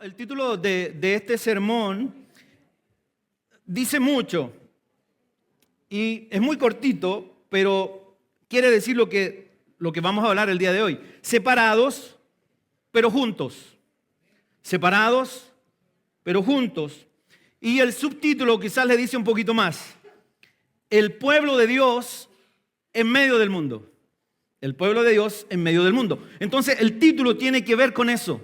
El título de este sermón dice mucho y es muy cortito, pero quiere decir lo que vamos a hablar el día de hoy. Separados, pero juntos. Separados, pero juntos. Y el subtítulo quizás le dice un poquito más. El pueblo de Dios en medio del mundo. El pueblo de Dios en medio del mundo. Entonces el título tiene que ver con eso.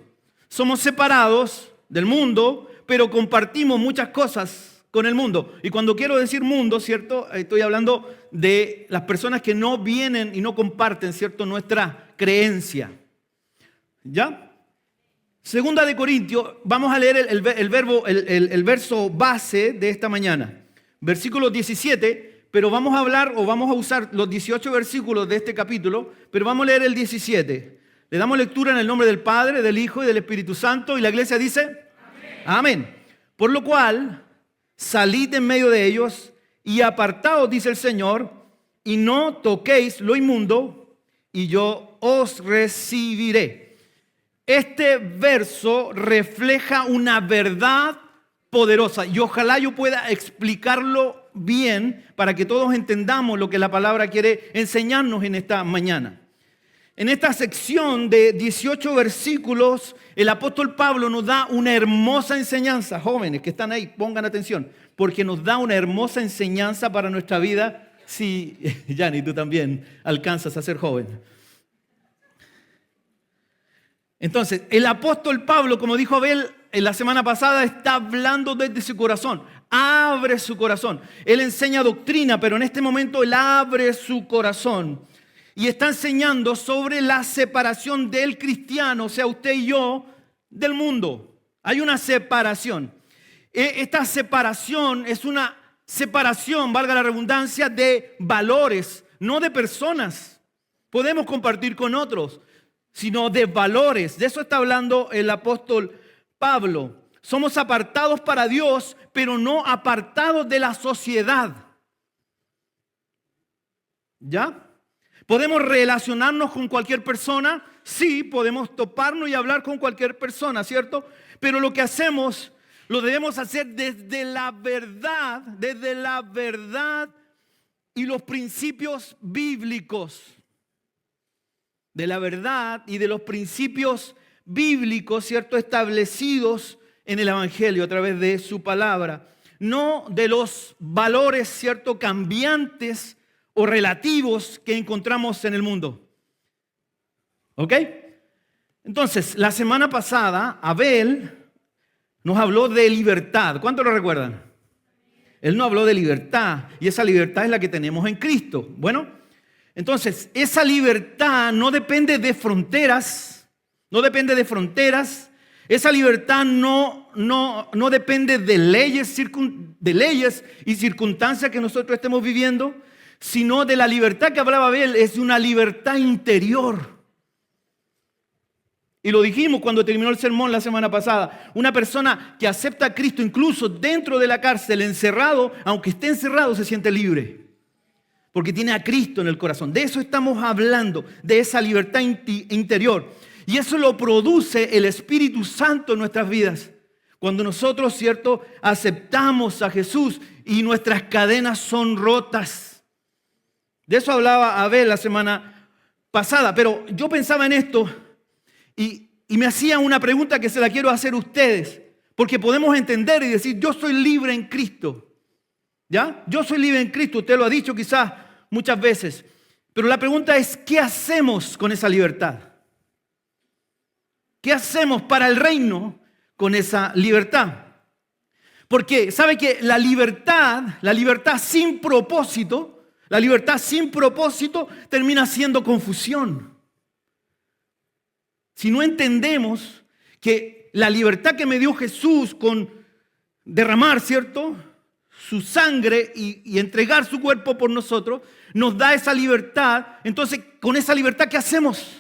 Somos separados del mundo, pero compartimos muchas cosas con el mundo. Y cuando quiero decir mundo, ¿cierto? Estoy hablando de las personas que no vienen y no comparten, ¿cierto? Nuestra creencia. ¿Ya? Segunda de Corintios, vamos a leer el verso base de esta mañana. Versículo 17, pero vamos a hablar o vamos a usar los 18 versículos de este capítulo, pero vamos a leer el 17. Le damos lectura en el nombre del Padre, del Hijo y del Espíritu Santo. Y la iglesia dice, amén. Amén. Por lo cual, salid en medio de ellos y apartaos, dice el Señor, y no toquéis lo inmundo, y yo os recibiré. Este verso refleja una verdad poderosa y ojalá yo pueda explicarlo bien para que todos entendamos lo que la palabra quiere enseñarnos en esta mañana. En esta sección de 18 versículos, el apóstol Pablo nos da una hermosa enseñanza. Jóvenes que están ahí, pongan atención, porque nos da una hermosa enseñanza para nuestra vida. Si, Yanni, tú también alcanzas a ser joven. Entonces, el apóstol Pablo, como dijo Abel en la semana pasada, está hablando desde su corazón. Abre su corazón. Él enseña doctrina, pero en este momento él abre su corazón. Y está enseñando sobre la separación del cristiano, o sea, usted y yo, del mundo. Hay una separación. Esta separación es una separación, valga la redundancia, de valores, no de personas. Podemos compartir con otros, sino de valores. De eso está hablando el apóstol Pablo. Somos apartados para Dios, pero no apartados de la sociedad. ¿Ya? ¿Podemos relacionarnos con cualquier persona? Sí, podemos toparnos y hablar con cualquier persona, ¿cierto? Pero lo que hacemos, lo debemos hacer desde la verdad y los principios bíblicos. De la verdad y de los principios bíblicos, ¿cierto? Establecidos en el Evangelio a través de su palabra. No de los valores, ¿cierto? Cambiantes o relativos que encontramos en el mundo. ¿Ok? Entonces, la semana pasada, Abel nos habló de libertad. ¿Cuántos lo recuerdan? Él nos habló de libertad y esa libertad es la que tenemos en Cristo. Bueno, entonces, esa libertad no depende de fronteras, Esa libertad no depende de leyes y circunstancias que nosotros estemos viviendo, sino de la libertad que hablaba Abel, es una libertad interior. Y lo dijimos cuando terminó el sermón la semana pasada. Una persona que acepta a Cristo incluso dentro de la cárcel, encerrado, aunque esté encerrado, se siente libre. Porque tiene a Cristo en el corazón. De eso estamos hablando, de esa libertad interior. Y eso lo produce el Espíritu Santo en nuestras vidas. Cuando nosotros, ¿cierto?, aceptamos a Jesús y nuestras cadenas son rotas. De eso hablaba Abel la semana pasada, pero yo pensaba en esto y me hacía una pregunta que se la quiero hacer a ustedes, porque podemos entender y decir, yo soy libre en Cristo, ¿ya? Yo soy libre en Cristo, usted lo ha dicho quizás muchas veces, pero la pregunta es, ¿qué hacemos con esa libertad? ¿Qué hacemos para el reino con esa libertad? Porque sabe que la libertad sin propósito, termina siendo confusión. Si no entendemos que la libertad que me dio Jesús con derramar, ¿cierto?, su sangre y entregar su cuerpo por nosotros, nos da esa libertad. Entonces, con esa libertad, ¿qué hacemos?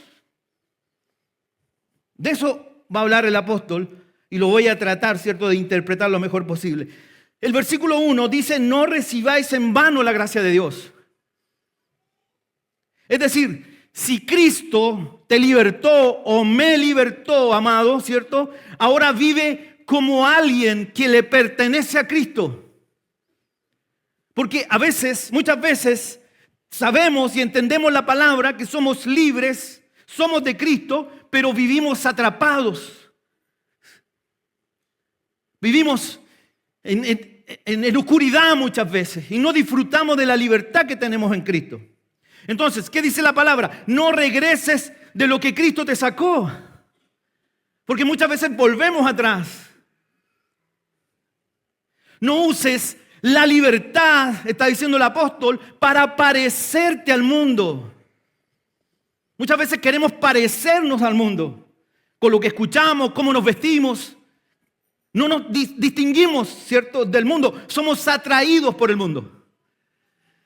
De eso va a hablar el apóstol y lo voy a tratar, ¿cierto?, de interpretar lo mejor posible. El versículo 1 dice, no recibáis en vano la gracia de Dios. Es decir, si Cristo te libertó o me libertó, amado, ¿cierto? Ahora vive como alguien que le pertenece a Cristo. Porque muchas veces, sabemos y entendemos la palabra que somos libres, somos de Cristo, pero vivimos atrapados. Vivimos en oscuridad muchas veces y no disfrutamos de la libertad que tenemos en Cristo. Entonces, ¿qué dice la palabra? No regreses de lo que Cristo te sacó. Porque muchas veces volvemos atrás. No uses la libertad, está diciendo el apóstol, para parecerte al mundo. Muchas veces queremos parecernos al mundo. Con lo que escuchamos, cómo nos vestimos. No nos distinguimos, ¿cierto?, del mundo. Somos atraídos por el mundo.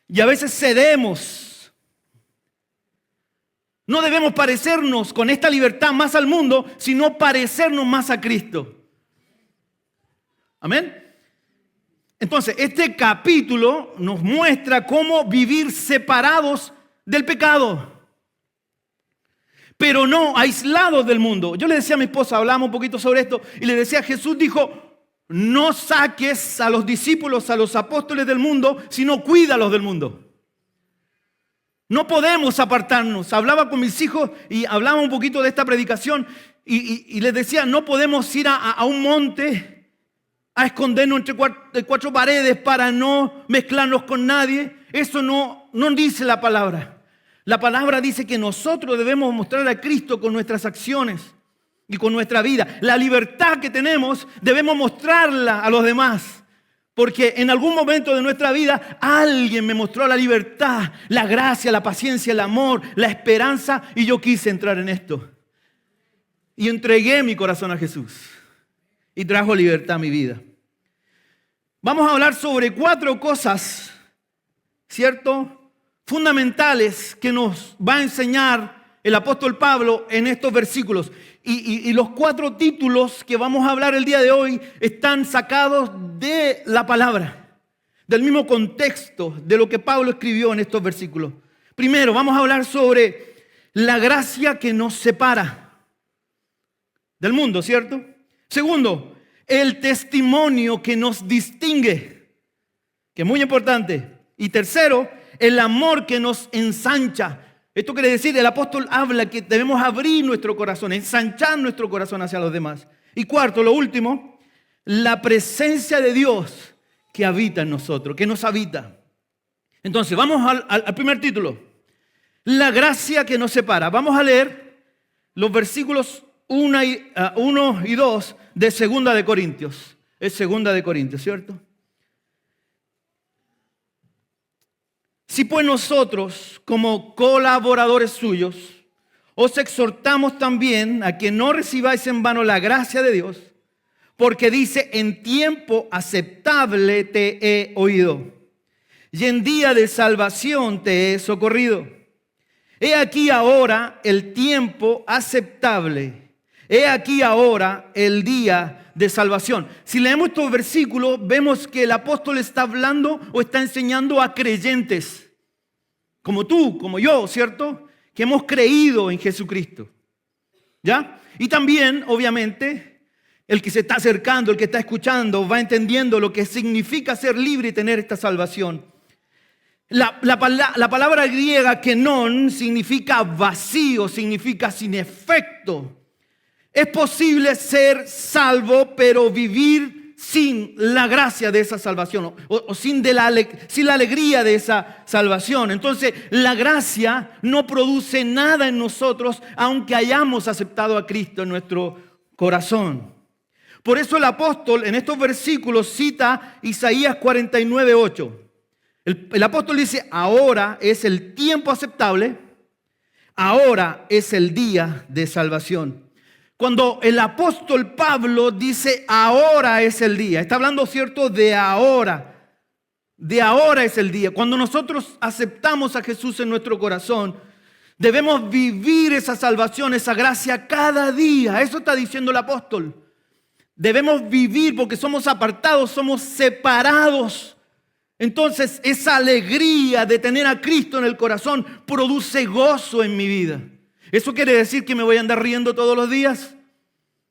Y a veces cedemos. No debemos parecernos con esta libertad más al mundo, sino parecernos más a Cristo. Amén. Entonces, este capítulo nos muestra cómo vivir separados del pecado, pero no aislados del mundo. Yo le decía a mi esposa, hablamos un poquito sobre esto, y le decía, Jesús dijo, no saques a los discípulos, a los apóstoles del mundo, sino cuídalos del mundo. No podemos apartarnos. Hablaba con mis hijos y hablaba un poquito de esta predicación y les decía, no podemos ir a un monte a escondernos entre cuatro paredes para no mezclarnos con nadie. Eso no dice la palabra. La palabra dice que nosotros debemos mostrar a Cristo con nuestras acciones y con nuestra vida. La libertad que tenemos debemos mostrarla a los demás. Porque en algún momento de nuestra vida alguien me mostró la libertad, la gracia, la paciencia, el amor, la esperanza y yo quise entrar en esto. Y entregué mi corazón a Jesús y trajo libertad a mi vida. Vamos a hablar sobre 4 cosas, ¿cierto?, fundamentales que nos va a enseñar el apóstol Pablo en estos versículos. Y los 4 títulos que vamos a hablar el día de hoy están sacados de la palabra, del mismo contexto de lo que Pablo escribió en estos versículos. Primero, vamos a hablar sobre la gracia que nos separa del mundo, ¿cierto? Segundo, el testimonio que nos distingue, que es muy importante. Y tercero, el amor que nos ensancha. Esto quiere decir, el apóstol habla que debemos abrir nuestro corazón, ensanchar nuestro corazón hacia los demás. Y cuarto, lo último, la presencia de Dios que habita en nosotros, que nos habita. Entonces, vamos al primer título. La gracia que nos separa. Vamos a leer los versículos 1 y 2 de 2 de Corintios. Es 2 de Corintios, ¿cierto? Si pues nosotros, como colaboradores suyos, os exhortamos también a que no recibáis en vano la gracia de Dios, porque dice, en tiempo aceptable te he oído, y en día de salvación te he socorrido. He aquí ahora el tiempo aceptable, he aquí ahora el día de salvación. Si leemos estos versículos, vemos que el apóstol está hablando o está enseñando a creyentes, como tú, como yo, ¿cierto?, que hemos creído en Jesucristo, ¿ya? Y también, obviamente, el que se está acercando, el que está escuchando, va entendiendo lo que significa ser libre y tener esta salvación. La palabra griega kenon significa vacío, significa sin efecto. Es posible ser salvo, pero vivir sin la gracia de esa salvación o sin la alegría de esa salvación. Entonces, la gracia no produce nada en nosotros, aunque hayamos aceptado a Cristo en nuestro corazón. Por eso el apóstol en estos versículos cita Isaías 49:8. El apóstol dice, ahora es el tiempo aceptable, ahora es el día de salvación. Cuando el apóstol Pablo dice, ahora es el día, está hablando, ¿cierto?, de ahora es el día. Cuando nosotros aceptamos a Jesús en nuestro corazón, debemos vivir esa salvación, esa gracia cada día. Eso está diciendo el apóstol. Debemos vivir porque somos apartados, somos separados Entonces, esa alegría de tener a Cristo en el corazón produce gozo en mi vida. ¿Eso quiere decir que me voy a andar riendo todos los días?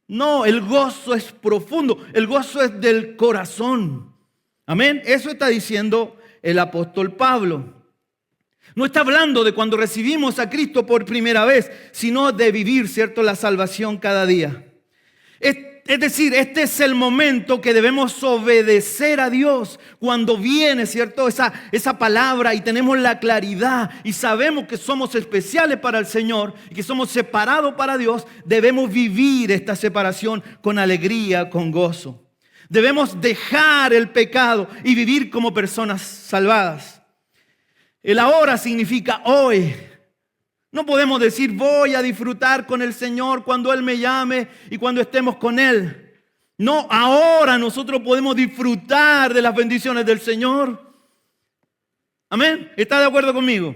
No, el gozo es profundo, el gozo es del corazón. Amén. Eso está diciendo el apóstol Pablo. No está hablando de cuando recibimos a Cristo por primera vez, sino de vivir, ¿cierto?, la salvación cada día. Es decir, este es el momento que debemos obedecer a Dios cuando viene, ¿cierto?, esa palabra y tenemos la claridad y sabemos que somos especiales para el Señor y que somos separados para Dios. Debemos vivir esta separación con alegría, con gozo. Debemos dejar el pecado y vivir como personas salvadas. El ahora significa hoy. No podemos decir voy a disfrutar con el Señor cuando Él me llame y cuando estemos con Él. No, ahora nosotros podemos disfrutar de las bendiciones del Señor. Amén. ¿Está de acuerdo conmigo?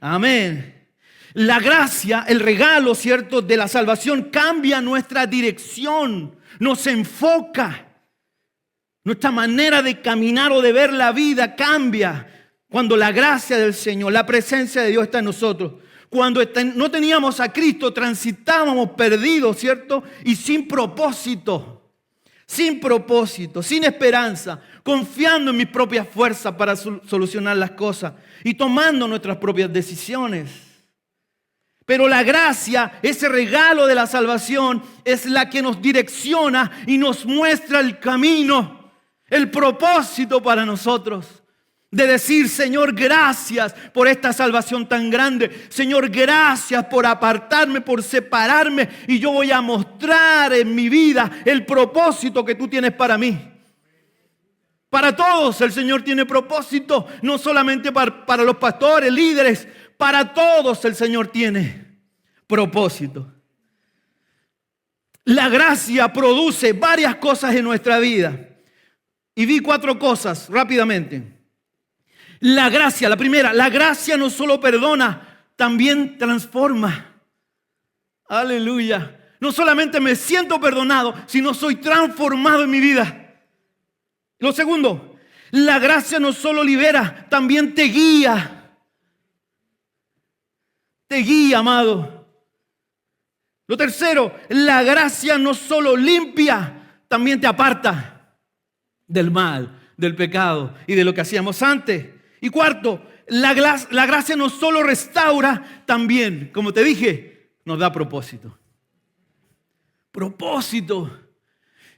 Amén. La gracia, el regalo, ¿cierto?, de la salvación cambia nuestra dirección, nos enfoca. Nuestra manera de caminar o de ver la vida cambia cuando la gracia del Señor, la presencia de Dios está en nosotros. Cuando no teníamos a Cristo, transitábamos perdidos, ¿cierto? Y sin propósito, sin esperanza, confiando en mis propias fuerzas para solucionar las cosas y tomando nuestras propias decisiones. Pero la gracia, ese regalo de la salvación, es la que nos direcciona y nos muestra el camino, el propósito para nosotros. De decir, Señor, gracias por esta salvación tan grande. Señor, gracias por apartarme, por separarme. Y yo voy a mostrar en mi vida el propósito que tú tienes para mí. Para todos el Señor tiene propósito. No solamente para los pastores, líderes. Para todos el Señor tiene propósito. La gracia produce varias cosas en nuestra vida. Y vi 4 cosas rápidamente. La gracia, la primera, la gracia no solo perdona, también transforma. Aleluya. No solamente me siento perdonado, sino soy transformado en mi vida. Lo segundo, la gracia no solo libera, también te guía. Te guía, amado. Lo tercero, la gracia no solo limpia, también te aparta del mal, del pecado y de lo que hacíamos antes. Y cuarto, la gracia no solo restaura, también, como te dije, nos da propósito. Propósito.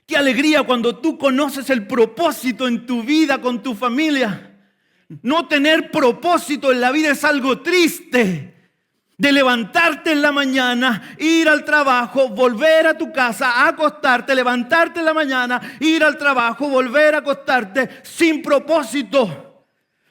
Qué alegría cuando tú conoces el propósito en tu vida, con tu familia. No tener propósito en la vida es algo triste. De levantarte en la mañana, ir al trabajo, volver a tu casa, acostarte, levantarte en la mañana, ir al trabajo, volver a acostarte sin propósito.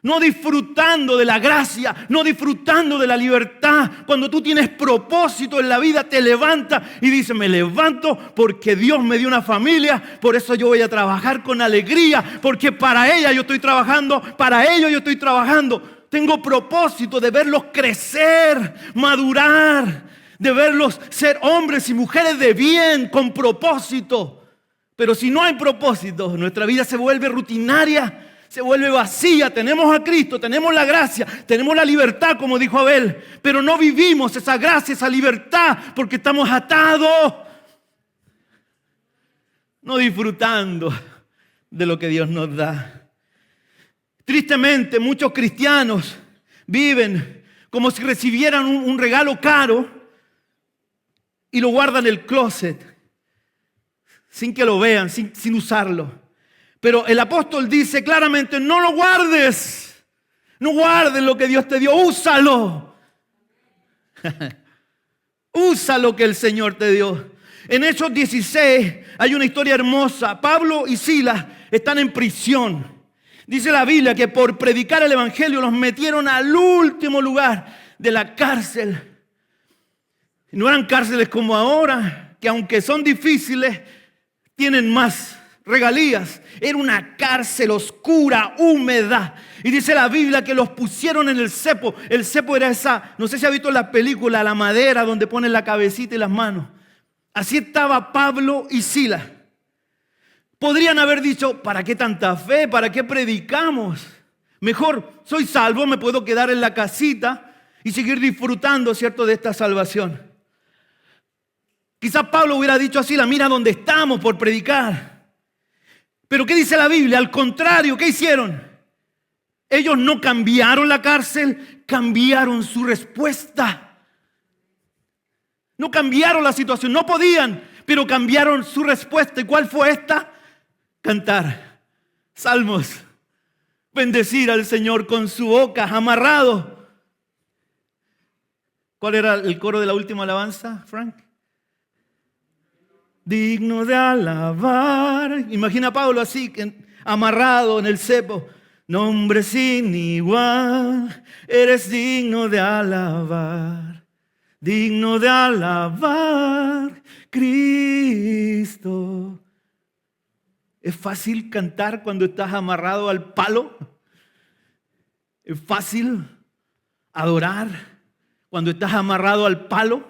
No disfrutando de la gracia, no disfrutando de la libertad. Cuando tú tienes propósito en la vida, te levantas y dices, me levanto porque Dios me dio una familia, por eso yo voy a trabajar con alegría, porque para ella yo estoy trabajando, para ellos yo estoy trabajando. Tengo propósito de verlos crecer, madurar, de verlos ser hombres y mujeres de bien, con propósito. Pero si no hay propósito, nuestra vida se vuelve rutinaria, se vuelve vacía. Tenemos a Cristo, tenemos la gracia, tenemos la libertad, como dijo Abel, pero no vivimos esa gracia, esa libertad, porque estamos atados, no disfrutando de lo que Dios nos da. Tristemente, muchos cristianos viven como si recibieran un regalo caro y lo guardan en el closet sin que lo vean, sin usarlo. Pero el apóstol dice claramente, no lo guardes. No guardes lo que Dios te dio, úsalo. Usa lo que el Señor te dio. En Hechos 16 hay una historia hermosa. Pablo y Silas están en prisión. Dice la Biblia que por predicar el evangelio los metieron al último lugar de la cárcel. No eran cárceles como ahora, que aunque son difíciles, tienen más regalías. Era una cárcel oscura, húmeda. Y dice la Biblia que los pusieron en el cepo. El cepo era esa, no sé si ha visto la película, la madera donde ponen la cabecita y las manos. Así estaba Pablo y Silas. Podrían haber dicho, ¿para qué tanta fe? ¿Para qué predicamos? Mejor soy salvo, me puedo quedar en la casita y seguir disfrutando, ¿cierto?, de esta salvación. Quizás Pablo hubiera dicho así, mira dónde estamos por predicar. Pero ¿qué dice la Biblia? Al contrario, ¿qué hicieron? Ellos no cambiaron la cárcel, cambiaron su respuesta. No cambiaron la situación, no podían, pero cambiaron su respuesta. ¿Y cuál fue esta? Cantar salmos, bendecir al Señor con su boca, amarrado. ¿Cuál era el coro de la última alabanza, Frank? Digno de alabar. Imagina a Pablo así, amarrado en el cepo. Nombre sin igual, eres digno de alabar. Digno de alabar, Cristo. ¿Es fácil cantar cuando estás amarrado al palo? ¿Es fácil adorar cuando estás amarrado al palo?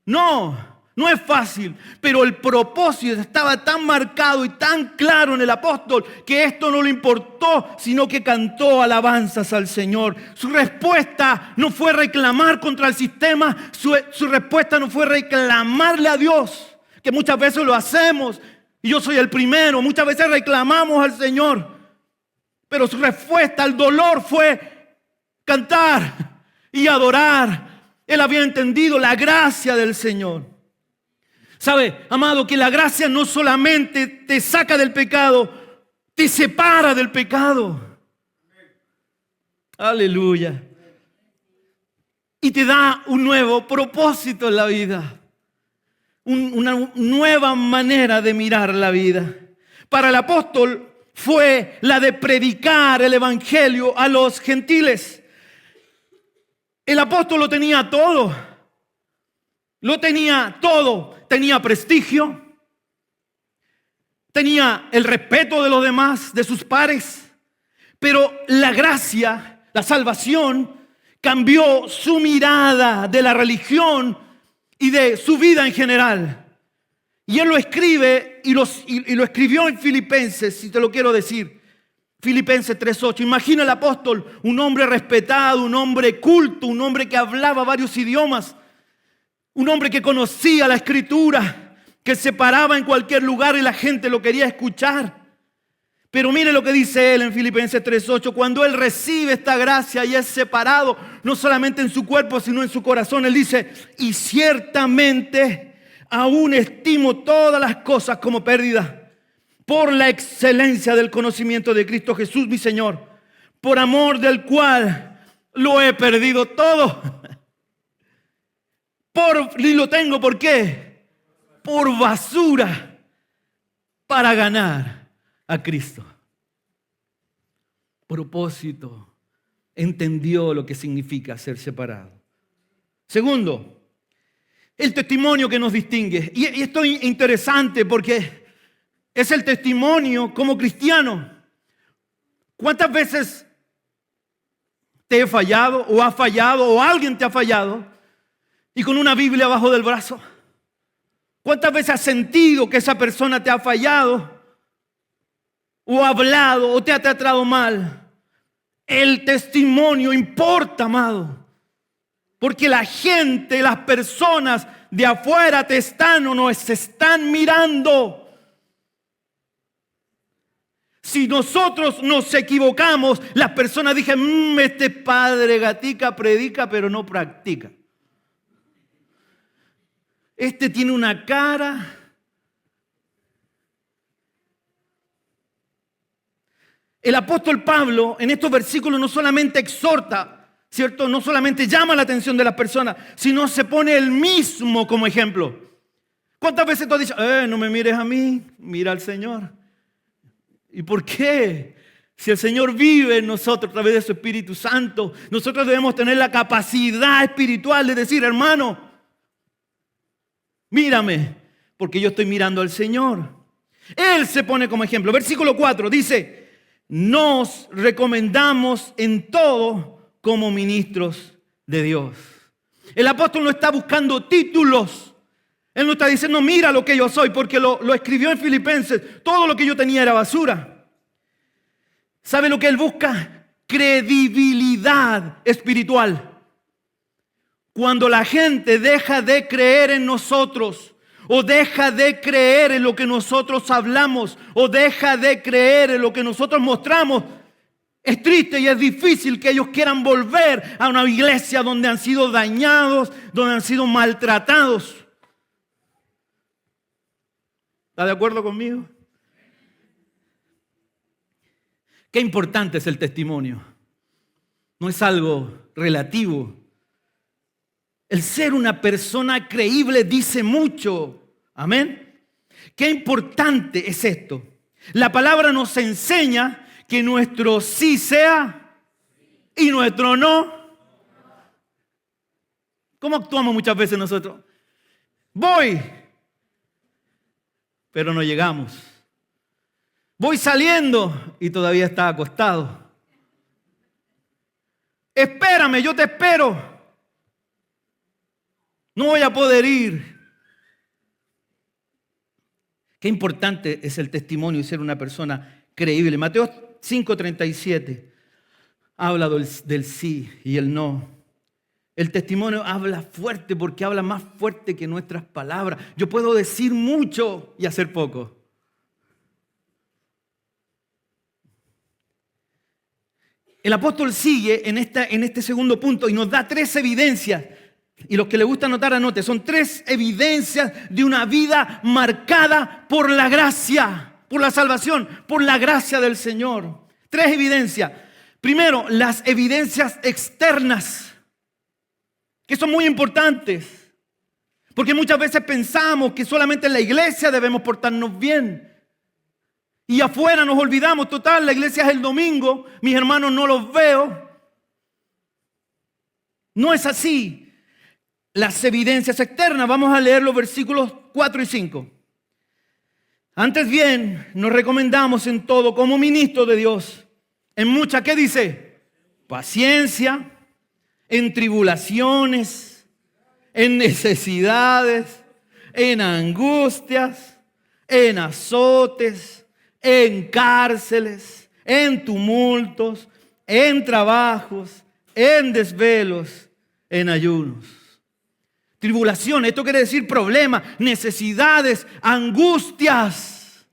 No, no es fácil, pero el propósito estaba tan marcado y tan claro en el apóstol que esto no le importó, sino que cantó alabanzas al Señor. Su respuesta no fue reclamar contra el sistema, su respuesta no fue reclamarle a Dios, que muchas veces lo hacemos, y yo soy el primero, muchas veces reclamamos al Señor, pero su respuesta al dolor fue cantar y adorar. Él había entendido la gracia del Señor. ¿Sabe, amado, que la gracia no solamente te saca del pecado, te separa del pecado? Aleluya. Y te da un nuevo propósito en la vida. Una nueva manera de mirar la vida. Para el apóstol fue la de predicar el evangelio a los gentiles. El apóstol lo tenía todo. Lo tenía todo. Tenía prestigio. Tenía el respeto de los demás, de sus pares. Pero la gracia, la salvación, cambió su mirada de la religión y de su vida en general. Y él lo escribe y lo escribió en Filipenses, si te lo quiero decir. Filipenses 3:8. Imagina el apóstol, un hombre respetado, un hombre culto, un hombre que hablaba varios idiomas, un hombre que conocía la escritura, que se paraba en cualquier lugar y la gente lo quería escuchar. Pero mire lo que dice él en Filipenses 3:8. Cuando él recibe esta gracia y es separado, no solamente en su cuerpo, sino en su corazón, él dice, y ciertamente aún estimo todas las cosas como pérdida por la excelencia del conocimiento de Cristo Jesús, mi Señor, por amor del cual lo he perdido todo. Y lo tengo, ¿por qué? Por basura, para ganar a Cristo. Propósito. Entendió lo que significa ser separado. Segundo, el testimonio que nos distingue. Y esto es interesante porque es el testimonio como cristiano. ¿Cuántas veces te he fallado o has fallado o alguien te ha fallado y con una Biblia abajo del brazo? ¿Cuántas veces has sentido que esa persona te ha fallado o ha hablado o te ha tratado mal? El testimonio importa, amado, porque la gente, las personas de afuera te están o nos están mirando. Si nosotros nos equivocamos, las personas dicen, este padre gatica predica pero no practica. Este tiene una cara. El apóstol Pablo en estos versículos no solamente exhorta, ¿cierto? No solamente llama la atención de las personas, sino se pone él mismo como ejemplo. ¿Cuántas veces tú has dicho, no me mires a mí, mira al Señor? ¿Y por qué? Si el Señor vive en nosotros a través de su Espíritu Santo, nosotros debemos tener la capacidad espiritual de decir, hermano, mírame, porque yo estoy mirando al Señor. Él se pone como ejemplo. Versículo 4 dice, nos recomendamos en todo como ministros de Dios. El apóstol no está buscando títulos. Él no está diciendo, mira lo que yo soy, porque lo escribió en Filipenses. Todo lo que yo tenía era basura. ¿Sabe lo que él busca? Credibilidad espiritual. Cuando la gente deja de creer en nosotros, o deja de creer en lo que nosotros hablamos, o deja de creer en lo que nosotros mostramos, es triste y es difícil que ellos quieran volver a una iglesia donde han sido dañados, donde han sido maltratados. ¿Está de acuerdo conmigo? Qué importante es el testimonio. No es algo relativo. El ser una persona creíble dice mucho. Amén. Qué importante es esto. La palabra nos enseña que nuestro sí sea y nuestro no. ¿Cómo actuamos muchas veces nosotros? Voy, pero no llegamos. Voy saliendo y todavía está acostado. Espérame, yo te espero. No voy a poder ir. Qué importante es el testimonio y ser una persona creíble. Mateo 5:37 habla del sí y el no. El testimonio habla fuerte porque habla más fuerte que nuestras palabras. Yo puedo decir mucho y hacer poco. El apóstol sigue en este segundo punto y nos da 3 evidencias. Y los que les gusta anotar, anote. Son 3 evidencias de una vida marcada por la gracia, por la salvación, por la gracia del Señor. 3 evidencias. Primero, las evidencias externas, que son muy importantes. Porque muchas veces pensamos que solamente en la iglesia debemos portarnos bien. Y afuera nos olvidamos, total, la iglesia es el domingo, mis hermanos no los veo. No es así. Las evidencias externas, vamos a leer los versículos 4 y 5. Antes bien, nos recomendamos en todo como ministros de Dios, en mucha, ¿qué dice? Paciencia, en tribulaciones, en necesidades, en angustias, en azotes, en cárceles, en tumultos, en trabajos, en desvelos, en ayunos. Tribulación, esto quiere decir problemas, necesidades, angustias,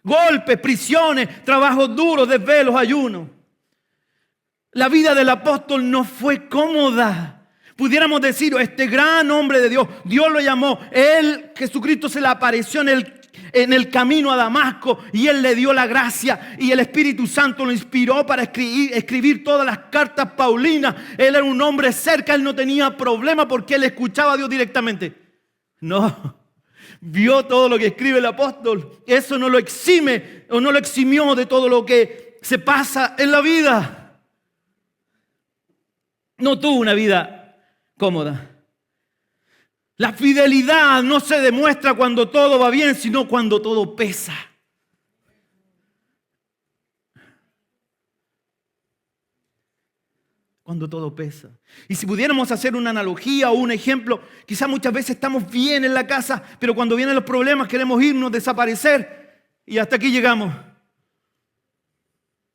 golpes, prisiones, trabajos duros, desvelos, ayunos. La vida del apóstol no fue cómoda. Pudiéramos decir, este gran hombre de Dios, Dios lo llamó, Jesucristo se le apareció en el camino a Damasco y Él le dio la gracia y el Espíritu Santo lo inspiró para escribir todas las cartas paulinas. Él era un hombre cerca, él no tenía problema porque él escuchaba a Dios directamente. No, vio todo lo que escribe el apóstol. Eso no lo exime o no lo eximió de todo lo que se pasa en la vida. No tuvo una vida cómoda. La fidelidad no se demuestra cuando todo va bien, sino cuando todo pesa. Cuando todo pesa. Y si pudiéramos hacer una analogía o un ejemplo, quizás muchas veces estamos bien en la casa, pero cuando vienen los problemas queremos irnos, desaparecer y hasta aquí llegamos.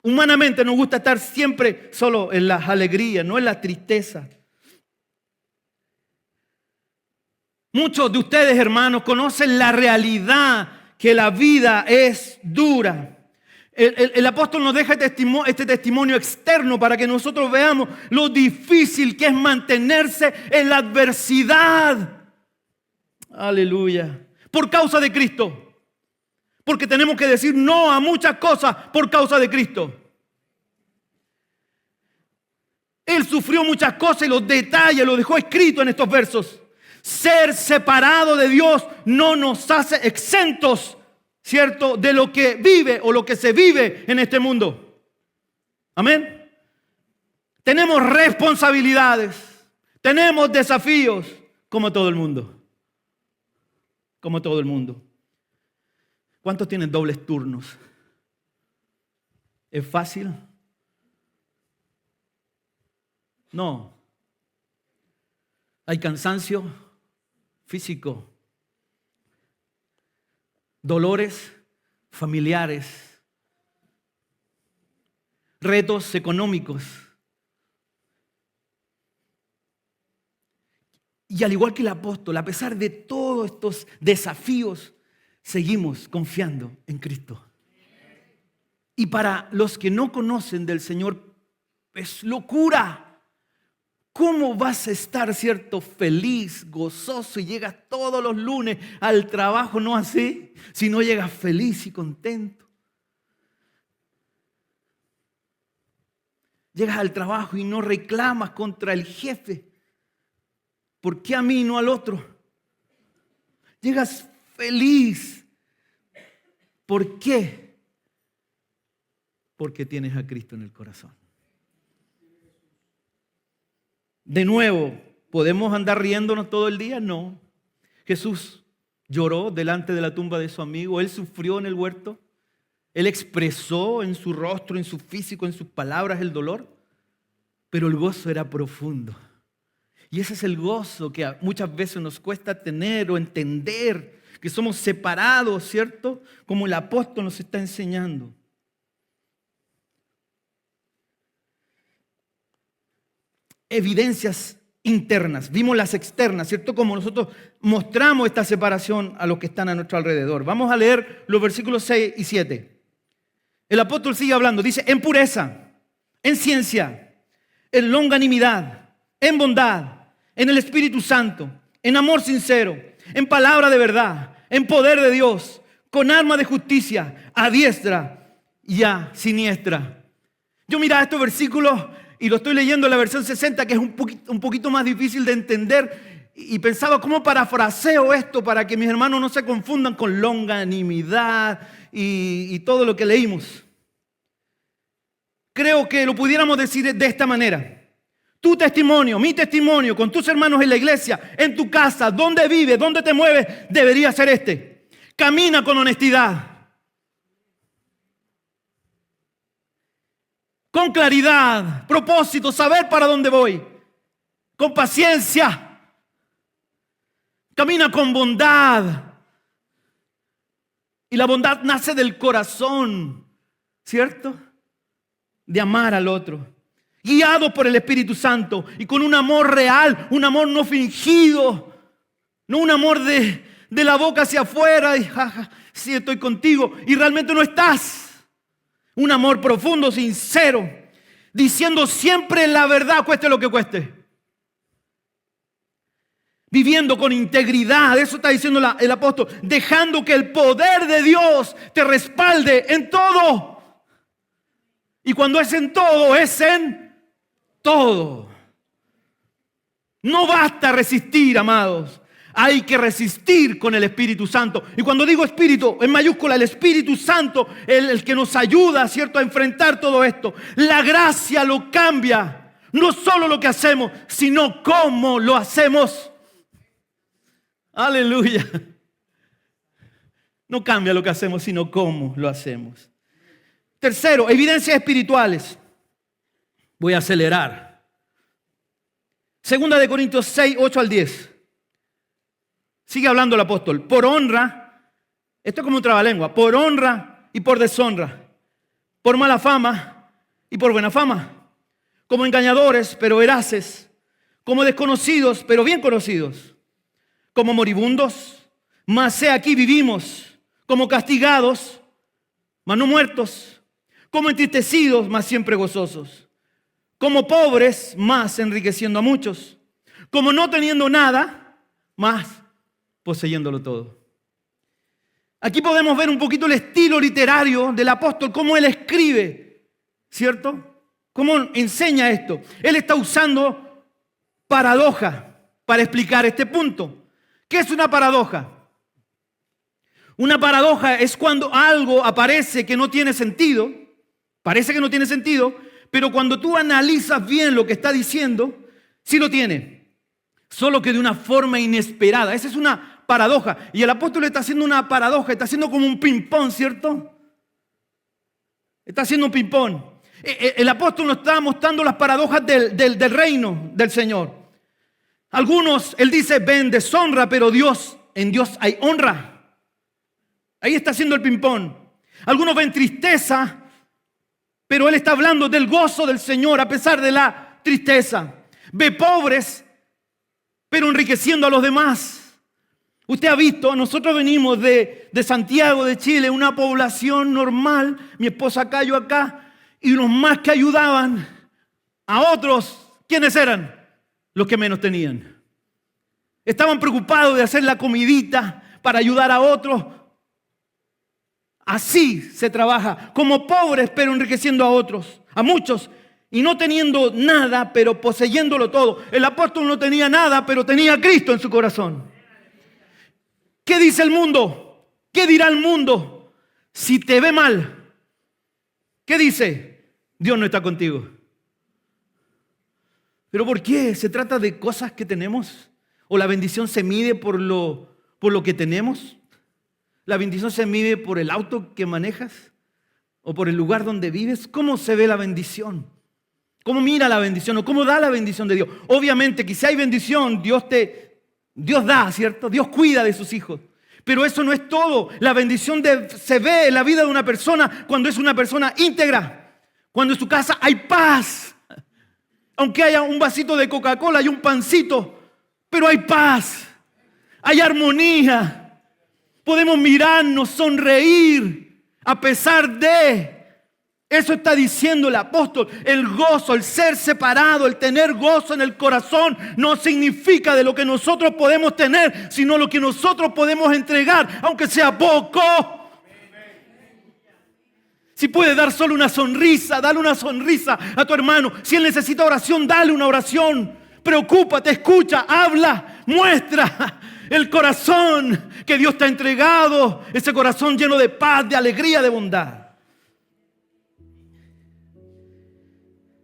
Humanamente nos gusta estar siempre solo en las alegrías, no en la tristeza. Muchos de ustedes, hermanos, conocen la realidad que la vida es dura. El apóstol nos deja este testimonio externo para que nosotros veamos lo difícil que es mantenerse en la adversidad. Aleluya. Por causa de Cristo. Porque tenemos que decir no a muchas cosas por causa de Cristo. Él sufrió muchas cosas y los detalles los dejó escrito en estos versos. Ser separado de Dios no nos hace exentos, ¿cierto?, de lo que vive o lo que se vive en este mundo. Amén. Tenemos responsabilidades, tenemos desafíos, como todo el mundo. Como todo el mundo. ¿Cuántos tienen dobles turnos? ¿Es fácil? No. Hay cansancio físico. dolores familiares, retos económicos. Y al igual que el apóstol, a pesar de todos estos desafíos, seguimos confiando en Cristo. Y para los que no conocen del Señor, es locura. ¿Cómo vas a estar, cierto, feliz, gozoso y llegas todos los lunes al trabajo, no así? Si no llegas feliz y contento. Llegas al trabajo y no reclamas contra el jefe. ¿Por qué a mí y no al otro? Llegas feliz. ¿Por qué? Porque tienes a Cristo en el corazón. De nuevo, ¿podemos andar riéndonos todo el día? No. Jesús lloró delante de la tumba de su amigo. Él sufrió en el huerto. Él expresó en su rostro, en su físico, en sus palabras el dolor. Pero el gozo era profundo. Y ese es el gozo que muchas veces nos cuesta tener o entender, que somos separados, ¿cierto? Como el apóstol nos está enseñando. Evidencias internas, vimos las externas, ¿cierto? Como nosotros mostramos esta separación a los que están a nuestro alrededor. Vamos a leer los versículos 6 y 7. El apóstol sigue hablando, dice, en pureza, en ciencia, en longanimidad, en bondad, en el Espíritu Santo, en amor sincero, en palabra de verdad, en poder de Dios, con arma de justicia, a diestra y a siniestra. Yo miraba estos versículos y lo estoy leyendo en la versión 60, que es un poquito más difícil de entender. Y pensaba, ¿cómo parafraseo esto para que mis hermanos no se confundan con longanimidad y todo lo que leímos? Creo que lo pudiéramos decir de esta manera. Tu testimonio, mi testimonio, con tus hermanos en la iglesia, en tu casa, donde vives, donde te mueves, debería ser este. Camina con honestidad. Con claridad, propósito, saber para dónde voy. Con paciencia. Camina con bondad. Y la bondad nace del corazón, ¿cierto? De amar al otro. Guiado por el Espíritu Santo y con un amor real, un amor no fingido. No un amor de la boca hacia afuera y jaja, sí estoy contigo y realmente no estás. Un amor profundo, sincero, diciendo siempre la verdad, cueste lo que cueste. Viviendo con integridad, eso está diciendo el apóstol, dejando que el poder de Dios te respalde en todo. Y cuando es en todo, es en todo. No basta resistir, amados. Hay que resistir con el Espíritu Santo. Y cuando digo Espíritu, en mayúscula, el Espíritu Santo, el que nos ayuda, ¿cierto?, a enfrentar todo esto. La gracia lo cambia. No solo lo que hacemos, sino cómo lo hacemos. Aleluya. No cambia lo que hacemos, sino cómo lo hacemos. Tercero, evidencias espirituales. Voy a acelerar. Segunda de Corintios 6, 8 al 10. Sigue hablando el apóstol. Por honra, esto es como un trabalengua, por honra y por deshonra, por mala fama y por buena fama, como engañadores pero veraces, como desconocidos pero bien conocidos, como moribundos, mas he aquí vivimos, como castigados, mas no muertos, como entristecidos, mas siempre gozosos, como pobres, mas enriqueciendo a muchos, como no teniendo nada, mas poseyéndolo todo. Aquí podemos ver un poquito el estilo literario del apóstol, cómo él escribe, ¿cierto? Cómo enseña esto. Él está usando paradoja para explicar este punto. ¿Qué es una paradoja? Una paradoja es cuando algo aparece que no tiene sentido, parece que no tiene sentido, pero cuando tú analizas bien lo que está diciendo, sí lo tiene. Solo que de una forma inesperada. Esa es una paradoja. Y el apóstol está haciendo una paradoja. Está haciendo como un ping-pong, ¿cierto? Está haciendo un ping-pong. El apóstol nos está mostrando las paradojas del reino del Señor. Algunos, él dice, ven deshonra, pero en Dios hay honra. Ahí está haciendo el ping-pong. Algunos ven tristeza, pero él está hablando del gozo del Señor a pesar de la tristeza. Ve pobres, pero enriqueciendo a los demás. Usted ha visto, nosotros venimos de Santiago de Chile, una población normal, mi esposa acá, yo acá, y los más que ayudaban a otros, ¿quiénes eran? Los que menos tenían. Estaban preocupados de hacer la comidita para ayudar a otros. Así se trabaja, como pobres, pero enriqueciendo a otros, a muchos, y no teniendo nada, pero poseyéndolo todo. El apóstol no tenía nada, pero tenía a Cristo en su corazón. ¿Qué dice el mundo? ¿Qué dirá el mundo si te ve mal? ¿Qué dice? Dios no está contigo. ¿Pero por qué? ¿Se trata de cosas que tenemos? ¿O la bendición se mide por lo que tenemos? ¿La bendición se mide por el auto que manejas? ¿O por el lugar donde vives? ¿Cómo se ve la bendición? ¿Cómo mira la bendición? ¿O cómo da la bendición de Dios? Obviamente que si hay bendición, Dios da, ¿cierto? Dios cuida de sus hijos. Pero eso no es todo. La bendición se ve en la vida de una persona cuando es una persona íntegra. Cuando en su casa hay paz. Aunque haya un vasito de Coca-Cola y un pancito, pero hay paz, hay armonía. Podemos mirarnos, sonreír a pesar de. Eso está diciendo el apóstol. El gozo, el ser separado, el tener gozo en el corazón no significa de lo que nosotros podemos tener, sino lo que nosotros podemos entregar, aunque sea poco. Si puedes dar solo una sonrisa, dale una sonrisa a tu hermano. Si él necesita oración, dale una oración. Preocúpate, escucha, habla, muestra el corazón que Dios te ha entregado. Ese corazón lleno de paz, de alegría, de bondad.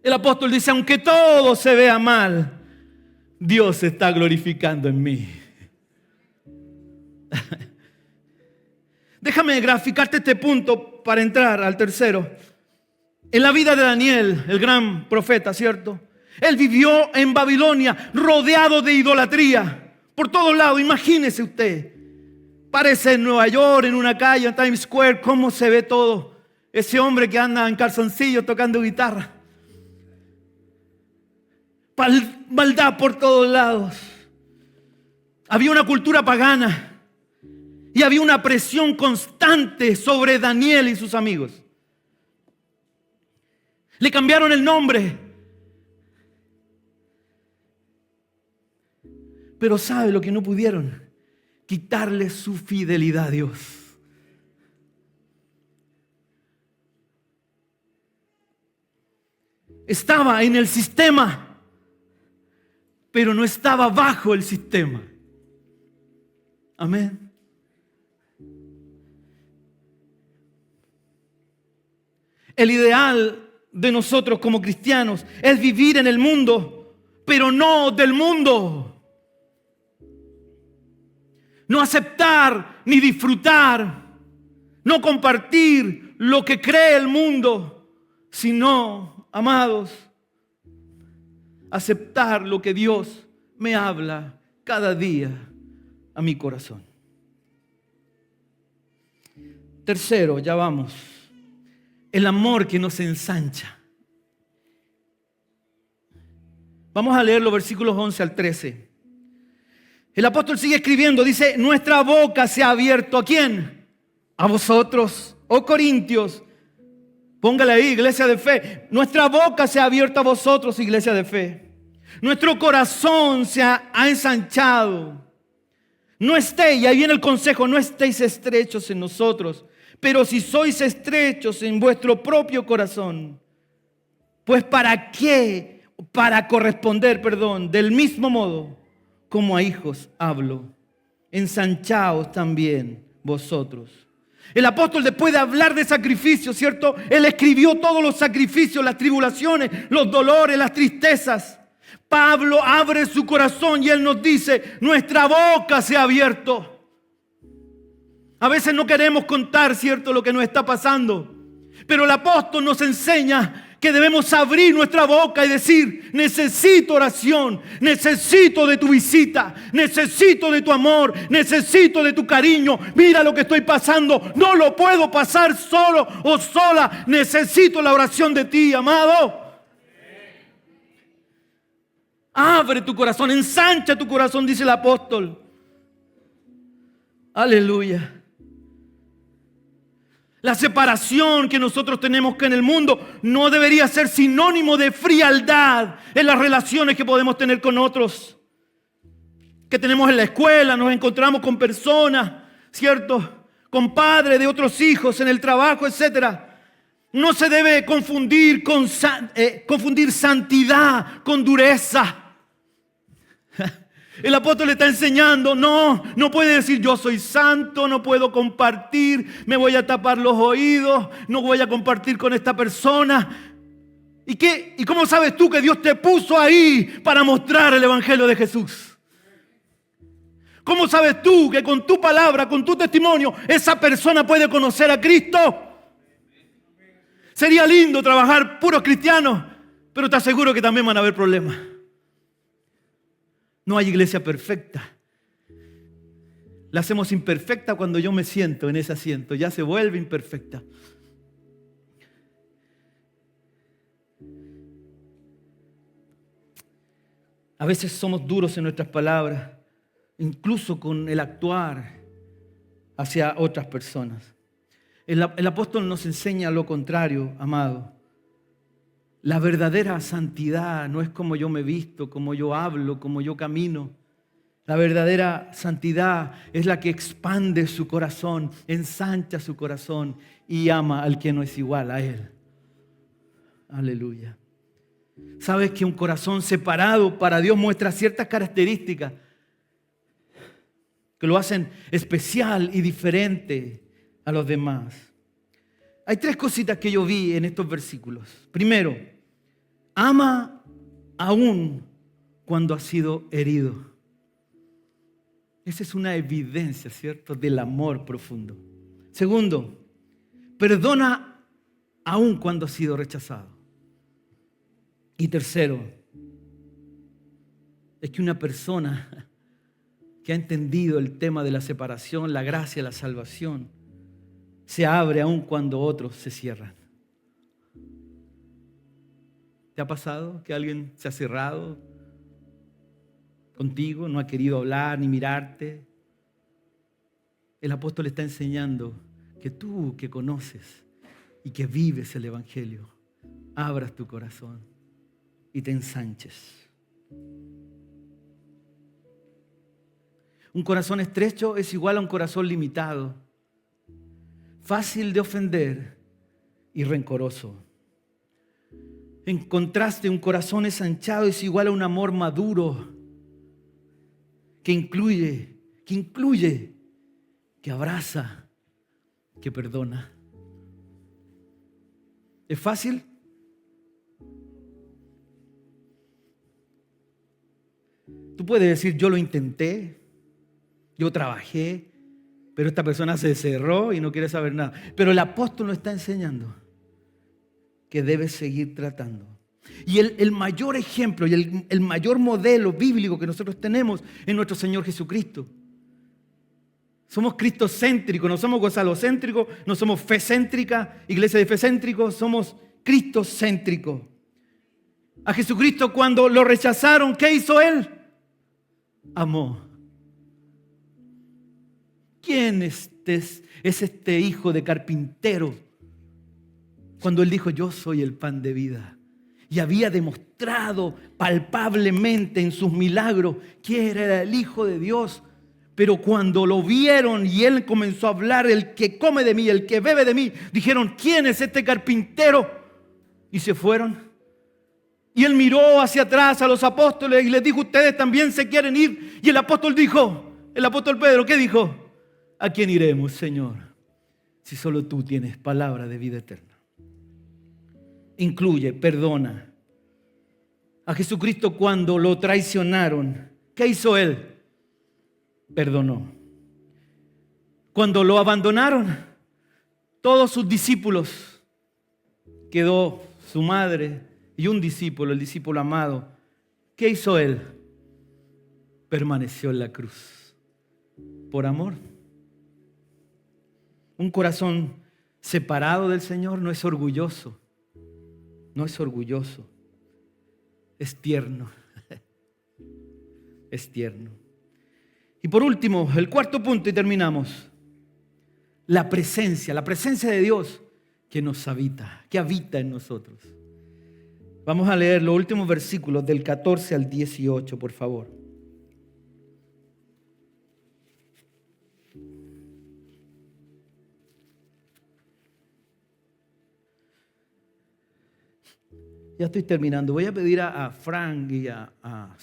El apóstol dice, aunque todo se vea mal, Dios se está glorificando en mí. Déjame graficarte este punto para entrar al tercero. En la vida de Daniel, el gran profeta, ¿cierto? Él vivió en Babilonia rodeado de idolatría por todos lados. Imagínese usted. Parece en Nueva York, en una calle, en Times Square, cómo se ve todo. Ese hombre que anda en calzoncillos tocando guitarra. Maldad por todos lados. Había una cultura pagana. Y había una presión constante sobre Daniel y sus amigos. Le cambiaron el nombre. Pero ¿sabe lo que no pudieron? Quitarle su fidelidad a Dios. Estaba en el sistema, pero no estaba bajo el sistema. Amén. El ideal de nosotros como cristianos es vivir en el mundo, pero no del mundo. No aceptar ni disfrutar, no compartir lo que cree el mundo, sino, amados, aceptar lo que Dios me habla cada día a mi corazón. Tercero, ya vamos. El amor que nos ensancha. Vamos a leer los versículos 11 al 13. El apóstol sigue escribiendo, dice, nuestra boca se ha abierto, ¿a quién? A vosotros, oh Corintios. Póngale ahí, iglesia de fe. Nuestra boca se ha abierto a vosotros, iglesia de fe. Nuestro corazón se ha ensanchado. No estéis, y ahí viene el consejo, no estéis estrechos en nosotros. Pero si sois estrechos en vuestro propio corazón, pues ¿para qué? Para corresponder, del mismo modo como a hijos hablo. Ensanchaos también vosotros. El apóstol, después de hablar de sacrificio, ¿cierto? Él escribió todos los sacrificios, las tribulaciones, los dolores, las tristezas. Pablo abre su corazón y él nos dice, nuestra boca se ha abierto. A veces no queremos contar, ¿cierto?, lo que nos está pasando. Pero el apóstol nos enseña que que debemos abrir nuestra boca y decir: necesito oración, necesito de tu visita, necesito de tu amor, necesito de tu cariño. Mira lo que estoy pasando, no lo puedo pasar solo o sola, necesito la oración de ti, amado. Abre tu corazón, ensancha tu corazón, dice el apóstol. Aleluya. La separación que nosotros tenemos que en el mundo no debería ser sinónimo de frialdad en las relaciones que podemos tener con otros. Que tenemos en la escuela, nos encontramos con personas, ¿cierto? Con padres de otros hijos, en el trabajo, etc. No se debe confundir santidad con dureza. El apóstol le está enseñando: no puede decir yo soy santo, no puedo compartir, me voy a tapar los oídos, no voy a compartir con esta persona. ¿Y cómo sabes tú que Dios te puso ahí para mostrar el evangelio de Jesús? ¿Cómo sabes tú que con tu palabra, con tu testimonio, esa persona puede conocer a Cristo? Sería lindo trabajar puros cristianos, pero te aseguro que también van a haber problemas. No hay iglesia perfecta. La hacemos imperfecta cuando yo me siento en ese asiento. Ya se vuelve imperfecta. A veces somos duros en nuestras palabras, incluso con el actuar hacia otras personas. El apóstol nos enseña lo contrario, amado. La verdadera santidad no es como yo me visto, como yo hablo, como yo camino. La verdadera santidad es la que expande su corazón, ensancha su corazón y ama al que no es igual a él. Aleluya. ¿Sabes que un corazón separado para Dios muestra ciertas características que lo hacen especial y diferente a los demás? Hay 3 cositas que yo vi en estos versículos. Primero, ama aún cuando ha sido herido. Esa es una evidencia, ¿cierto?, del amor profundo. Segundo, perdona aún cuando ha sido rechazado. Y tercero, es que una persona que ha entendido el tema de la separación, la gracia, la salvación, se abre aún cuando otros se cierran. ¿Te ha pasado que alguien se ha cerrado contigo, no ha querido hablar ni mirarte? El apóstol está enseñando que tú que conoces y que vives el evangelio, abras tu corazón y te ensanches. Un corazón estrecho es igual a un corazón limitado, fácil de ofender y rencoroso. En contraste, un corazón ensanchado es igual a un amor maduro que incluye, que abraza, que perdona. ¿Es fácil? Tú puedes decir: yo lo intenté, yo trabajé, pero esta persona se cerró y no quiere saber nada. Pero el apóstol nos está enseñando que debes seguir tratando. Y el mayor ejemplo y el mayor modelo bíblico que nosotros tenemos es nuestro Señor Jesucristo. Somos cristocéntricos, no somos gozalocéntricos, no somos fecéntrica, iglesia de fecéntricos, somos cristocéntricos. A Jesucristo, cuando lo rechazaron, ¿qué hizo Él? Amó. ¿Quién es este hijo de carpintero? Cuando Él dijo: yo soy el pan de vida. Y había demostrado palpablemente en sus milagros que era el Hijo de Dios. Pero cuando lo vieron y Él comenzó a hablar: el que come de mí, el que bebe de mí, dijeron: ¿quién es este carpintero? Y se fueron. Y Él miró hacia atrás a los apóstoles y les dijo: ustedes también se quieren ir. Y el apóstol Pedro, ¿qué dijo? ¿A quién iremos, Señor? Si solo tú tienes palabra de vida eterna. Incluye, perdona. A Jesucristo, cuando lo traicionaron, ¿qué hizo Él? Perdonó. Cuando lo abandonaron, todos sus discípulos, quedó su madre y un discípulo, el discípulo amado. ¿Qué hizo él? Permaneció en la cruz. Por amor. Un corazón separado del Señor no es orgulloso. No es orgulloso. Es tierno. Es tierno. Y por último, el cuarto punto y terminamos. La presencia de Dios que nos habita, que habita en nosotros. Vamos a leer los últimos versículos del 14 al 18, por favor. Ya estoy terminando. Voy a pedir a Frank y a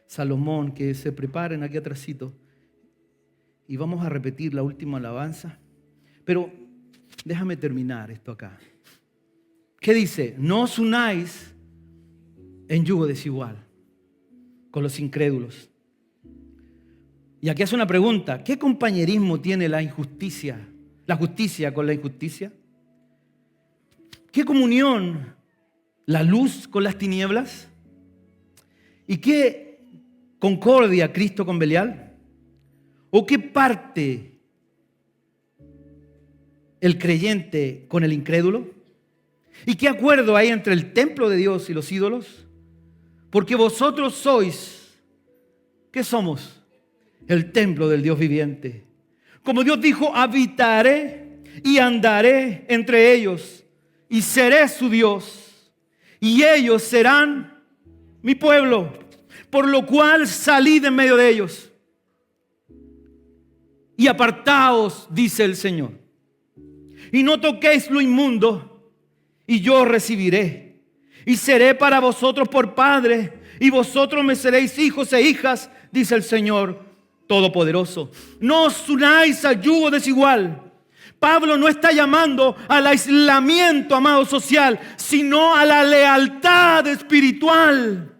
Salomón que se preparen aquí atrásito. Y vamos a repetir la última alabanza. Pero déjame terminar esto acá. ¿Qué dice? No os unáis en yugo desigual con los incrédulos. Y aquí hace una pregunta. ¿Qué compañerismo tiene la justicia con la injusticia? ¿Qué comunión la luz con las tinieblas? ¿Y qué concordia Cristo con Belial? ¿O qué parte el creyente con el incrédulo? ¿Y qué acuerdo hay entre el templo de Dios y los ídolos? Porque vosotros sois, ¿qué somos? El templo del Dios viviente. Como Dios dijo, habitaré y andaré entre ellos y seré su Dios y ellos serán mi pueblo, por lo cual salid en medio de ellos y apartaos, dice el Señor, y no toquéis lo inmundo, y yo recibiré, y seré para vosotros por padre, y vosotros me seréis hijos e hijas, dice el Señor Todopoderoso. No os unáis a yugo desigual. Pablo no está llamando al aislamiento, amado, social, sino a la lealtad espiritual.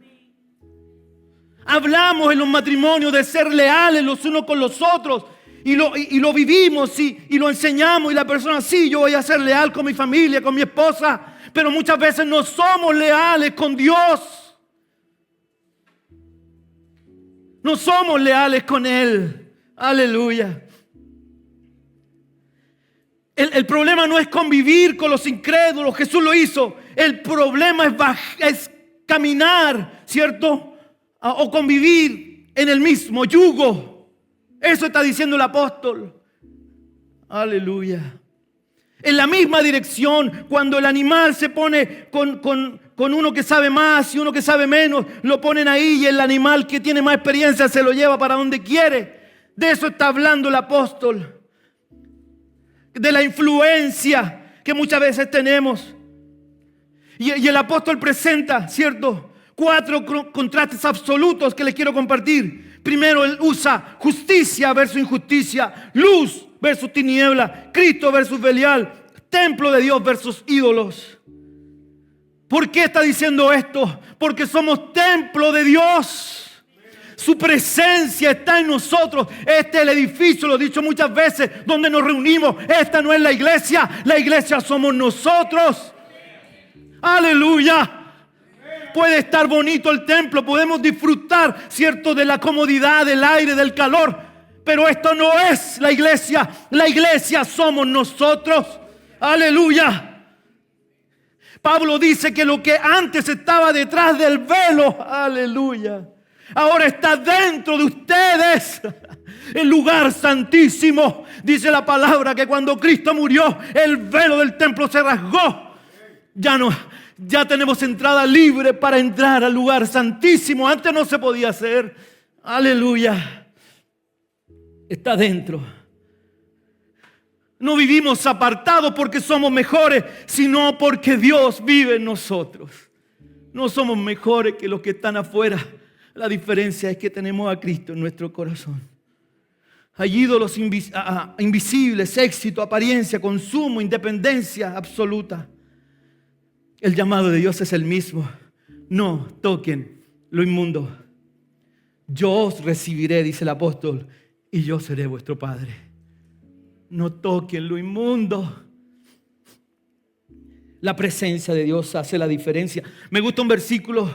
Hablamos en los matrimonios de ser leales los unos con los otros. Y lo vivimos y lo enseñamos. Y la persona, sí, yo voy a ser leal con mi familia, con mi esposa. Pero muchas veces no somos leales con Dios. No somos leales con Él. Aleluya. El problema no es convivir con los incrédulos. Jesús lo hizo. El problema es caminar, ¿cierto? O convivir en el mismo yugo. Eso está diciendo el apóstol. Aleluya. En la misma dirección, cuando el animal se pone con uno que sabe más y uno que sabe menos, lo ponen ahí y el animal que tiene más experiencia se lo lleva para donde quiere. De eso está hablando el apóstol. De la influencia que muchas veces tenemos. Y el apóstol presenta, ¿cierto?, 4 contrastes absolutos que les quiero compartir. Primero, él usa justicia versus injusticia, luz versus tiniebla, Cristo versus Belial, templo de Dios versus ídolos. ¿Por qué está diciendo esto? Porque somos templo de Dios. Su presencia está en nosotros. Este es el edificio, lo he dicho muchas veces, donde nos reunimos. Esta no es la iglesia somos nosotros. Aleluya. Puede estar bonito el templo, podemos disfrutar, ¿cierto?, de la comodidad, del aire, del calor, pero esto no es la iglesia somos nosotros. Aleluya. Pablo dice que lo que antes estaba detrás del velo, aleluya, ahora está dentro de ustedes. El lugar santísimo. Dice la palabra que cuando Cristo murió, el velo del templo se rasgó. Ya tenemos entrada libre para entrar al lugar santísimo. Antes no se podía hacer. Aleluya. Está dentro. No vivimos apartados porque somos mejores, sino porque Dios vive en nosotros. No somos mejores que los que están afuera. La diferencia es que tenemos a Cristo en nuestro corazón. Hay ídolos invisibles, éxito, apariencia, consumo, independencia absoluta. El llamado de Dios es el mismo. No toquen lo inmundo. Yo os recibiré, dice el apóstol, y yo seré vuestro Padre. No toquen lo inmundo. La presencia de Dios hace la diferencia. Me gusta un versículo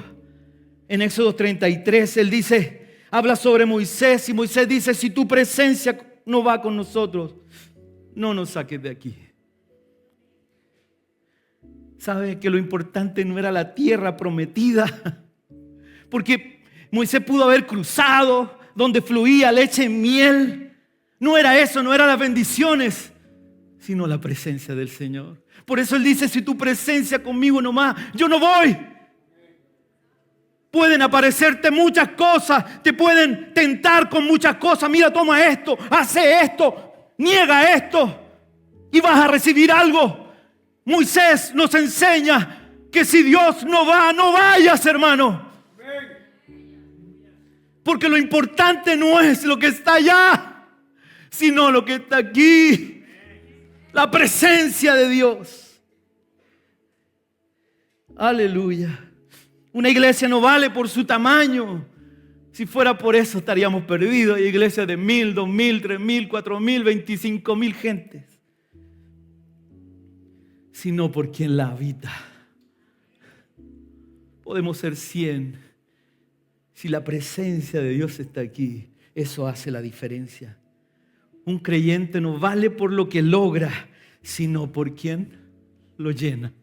en Éxodo 33. Él dice, habla sobre Moisés y Moisés dice, si tu presencia no va con nosotros, no nos saques de aquí. ¿Sabe que lo importante no era la tierra prometida? Porque Moisés pudo haber cruzado donde fluía leche y miel. No era eso, no eran las bendiciones, sino la presencia del Señor. Por eso Él dice, si tu presencia conmigo nomás, yo no voy. Pueden aparecerte muchas cosas, te pueden tentar con muchas cosas. Mira, toma esto, hace esto, niega esto y vas a recibir algo. Moisés nos enseña que si Dios no va, no vayas, hermano. Porque lo importante no es lo que está allá, sino lo que está aquí. La presencia de Dios. Aleluya. Una iglesia no vale por su tamaño. Si fuera por eso estaríamos perdidos. Hay iglesias de 1,000, 2,000, 3,000, 4,000, 25,000 gentes. Sino por quien la habita. Podemos ser 100. Si la presencia de Dios está aquí, eso hace la diferencia. Un creyente no vale por lo que logra, sino por quien lo llena.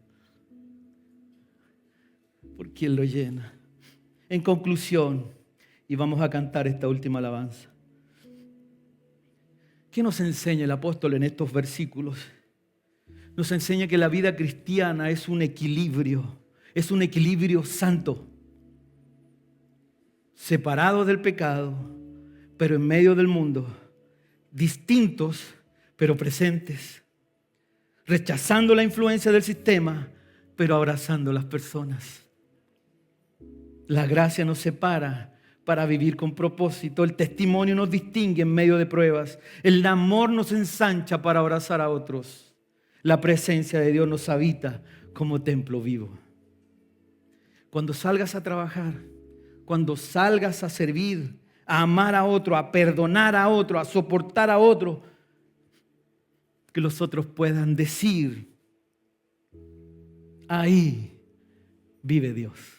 Por quien lo llena. En conclusión, y vamos a cantar esta última alabanza. ¿Qué nos enseña el apóstol en estos versículos? Nos enseña que la vida cristiana es un equilibrio santo, separado del pecado, pero en medio del mundo, distintos, pero presentes, rechazando la influencia del sistema, pero abrazando a las personas. La gracia nos separa para vivir con propósito. El testimonio nos distingue en medio de pruebas. El amor nos ensancha para abrazar a otros. La presencia de Dios nos habita como templo vivo. Cuando salgas a trabajar, cuando salgas a servir, a amar a otro, a perdonar a otro, a soportar a otro, que los otros puedan decir, ahí vive Dios.